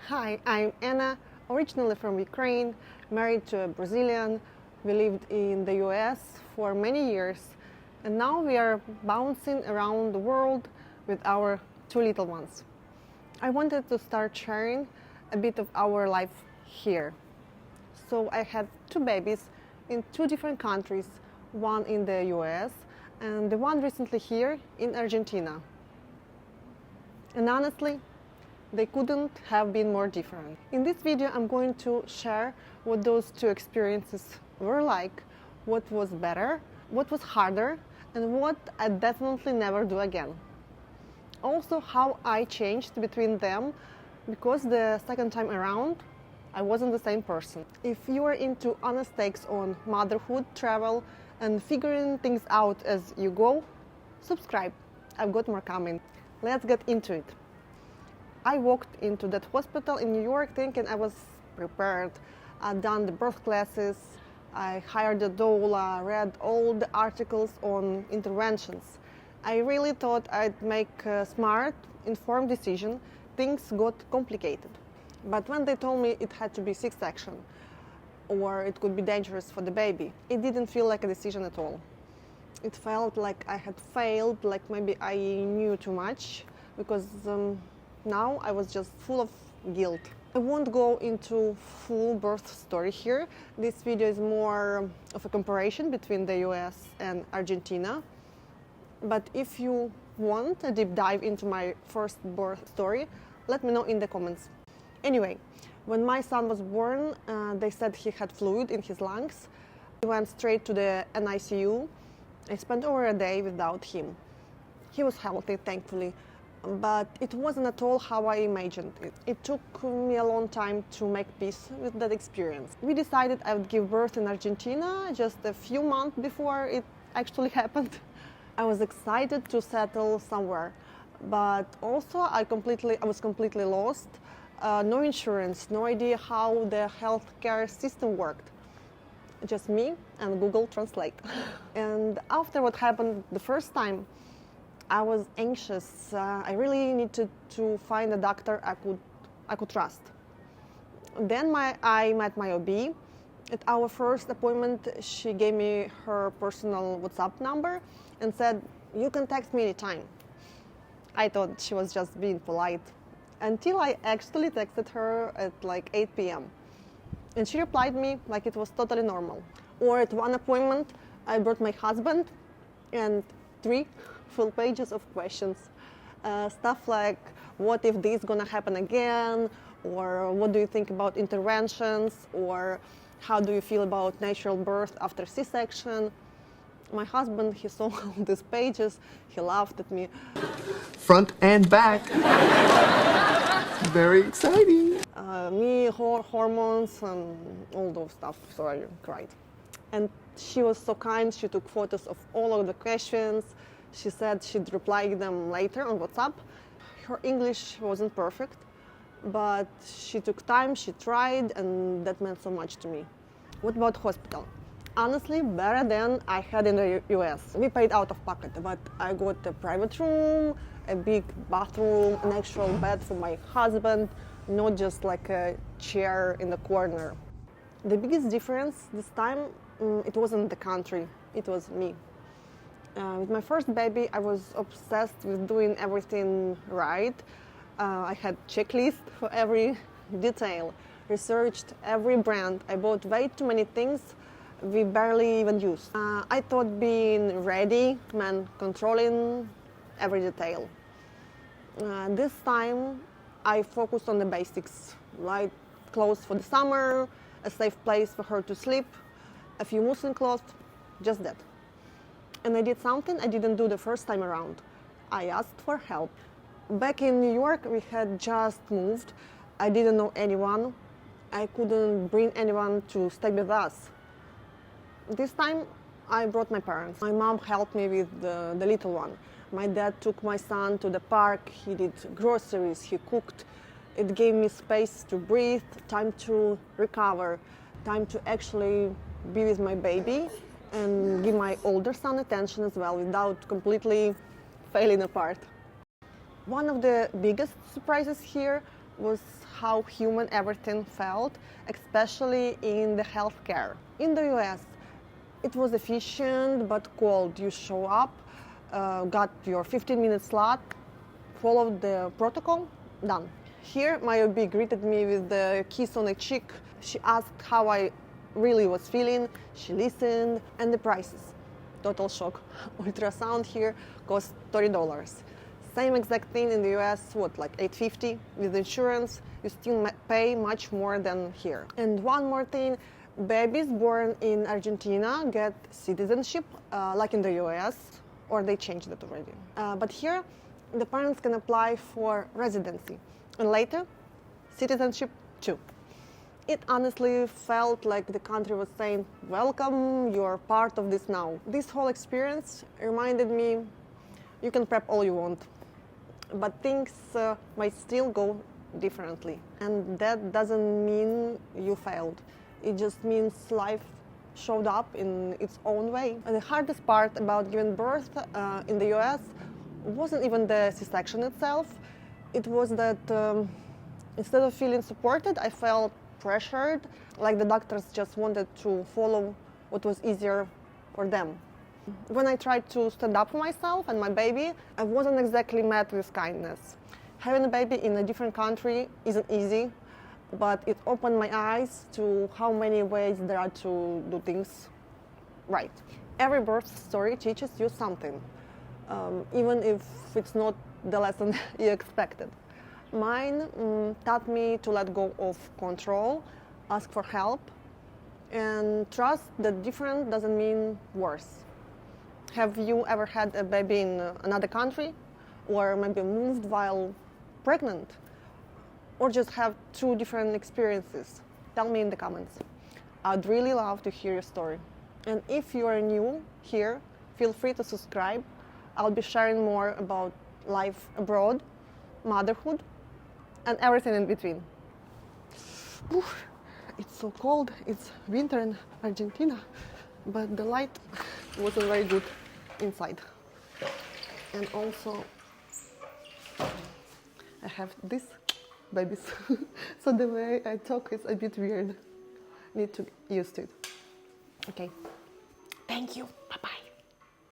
Hi, I'm Anna, originally from Ukraine, married to a Brazilian. We lived in the US for many years, and now we are bouncing around the world with our two little ones. I wanted to start sharing a bit of our life here. So I had two babies in two different countries, one in the US and the one recently here in Argentina. And honestly, they couldn't have been more different. In this video, I'm going to share what those two experiences were like, what was better, what was harder, and what I definitely never do again. Also, how I changed between them, because the second time around, I wasn't the same person. If you are into honest takes on motherhood, travel, and figuring things out as you go, subscribe. I've got more coming. Let's get into it. I walked into that hospital in New York thinking I was prepared. I'd done the birth classes, I hired a doula, read all the articles on interventions. I really thought I'd make a smart, informed decision. Things got complicated. But when they told me it had to be C-section, or it could be dangerous for the baby, it didn't feel like a decision at all. It felt like I had failed, like maybe I knew too much, because now I was just full of guilt. I won't go into full birth story here. This video is more of a comparison between the US and Argentina. But if you want a deep dive into my first birth story, let me know in the comments. Anyway, when my son was born, they said he had fluid in his lungs. He went straight to the NICU. I spent over a day without him. He was healthy, thankfully, but it wasn't at all how I imagined it. It took me a long time to make peace with that experience. We decided I would give birth in Argentina just a few months before it actually happened. I was excited to settle somewhere, but also I was completely lost. No insurance, no idea how the healthcare system worked. Just me and Google Translate. And after what happened the first time, I was anxious. I really needed to find a doctor I could trust. Then I met my OB. At our first appointment, she gave me her personal WhatsApp number and said, "You can text me anytime." I thought she was just being polite, until I actually texted her at like 8 p.m. And she replied me like it was totally normal. Or at one appointment, I brought my husband and 3 full pages of questions. Stuff like, what if this is gonna happen again? Or what do you think about interventions? Or how do you feel about natural birth after C-section? My husband, he saw all these pages, he laughed at me. Front and back. Very exciting. Hormones and all those stuff, so I cried. And she was so kind, she took photos of all of the questions. She said she'd reply them later on WhatsApp. Her English wasn't perfect, but she took time, she tried, and that meant so much to me. What about hospital? Honestly, better than I had in the US. We paid out of pocket, but I got a private room, a big bathroom, an actual bed for my husband, not just like a chair in the corner. The biggest difference this time, it wasn't the country, it was me. With my first baby, I was obsessed with doing everything right. I had checklist for every detail, researched every brand. I bought way too many things we barely even used. I thought being ready meant controlling every detail. This time, I focused on the basics, like clothes for the summer, a safe place for her to sleep, a few muslin clothes, just that. And I did something I didn't do the first time around. I asked for help. Back in New York, we had just moved. I didn't know anyone. I couldn't bring anyone to stay with us. This time, I brought my parents. My mom helped me with the little one. My dad took my son to the park. He did groceries, he cooked. It gave me space to breathe, time to recover, time to actually be with my baby and give my older son attention as well without completely falling apart. One of the biggest surprises here was how human everything felt, especially in the healthcare. In the US, it was efficient but cold. You show up, got your 15-minute slot, followed the protocol, done. Here, my OB greeted me with the kiss on the cheek. She asked how I really was feeling, she listened, and the prices. Total shock. Ultrasound here cost $30. Same exact thing in the US, what, like $8.50? With insurance, you still pay much more than here. And one more thing, babies born in Argentina get citizenship, like in the US, or they changed it already. But here, the parents can apply for residency, and later, citizenship too. It honestly felt like the country was saying, welcome, you're part of this now. This whole experience reminded me, you can prep all you want, but things might still go differently. And that doesn't mean you failed. It just means life showed up in its own way. And the hardest part about giving birth in the US wasn't even the C-section itself. It was that instead of feeling supported, I felt pressured, like the doctors just wanted to follow what was easier for them. When I tried to stand up for myself and my baby, I wasn't exactly met with kindness. Having a baby in a different country isn't easy, but it opened my eyes to how many ways there are to do things right. Every birth story teaches you something, even if it's not the lesson you expected. Mine taught me to let go of control, ask for help, and trust that different doesn't mean worse. Have you ever had a baby in another country? Or maybe moved while pregnant? Or just have two different experiences? Tell me in the comments. I'd really love to hear your story. And if you are new here, feel free to subscribe. I'll be sharing more about life abroad, motherhood, and everything in between. Oof, it's so cold, it's winter in Argentina, but the light wasn't very good inside. And also, I have these babies, so the way I talk is a bit weird. Need to get used to it. Okay, thank you.